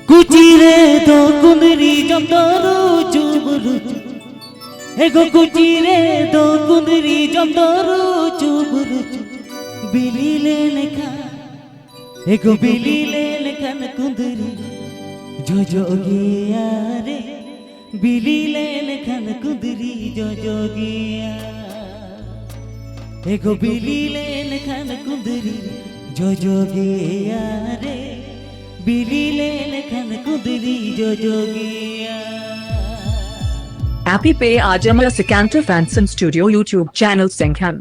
কুচিরে তো কুনরি জমদরু চুবরু এগো কুচিরে তো কুনরি জমদরু চুবরু বিলিলে লেখা এগো বিলিলে লেখান কুন্দরি জজগিয়া রে বিলিলে লেখান কুন্দরি জজগিয়া এগো বিলিলে লেখান কুন্দরি জজগিয়া রে বিলিলে লেখান কুন্দরি জজগিয়া। Happy Pay Ajamala Sekanto Fanson Studio YouTube channel Senghan.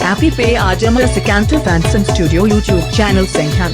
Happy Pay Ajamala Sekanto Fanson Studio YouTube channel Senghan.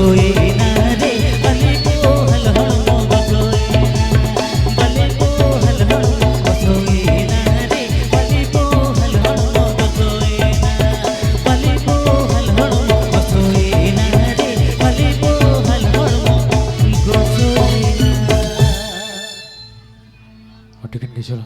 गसोए ना रे बले को हल हल मो गसोए बले को हल हल मो गसोए ना रे बले को हल हल मो गसोए ना बले को हल हल मो गसोए ना रे बले को हल हल मो गसोए ना টিকেট গেছিল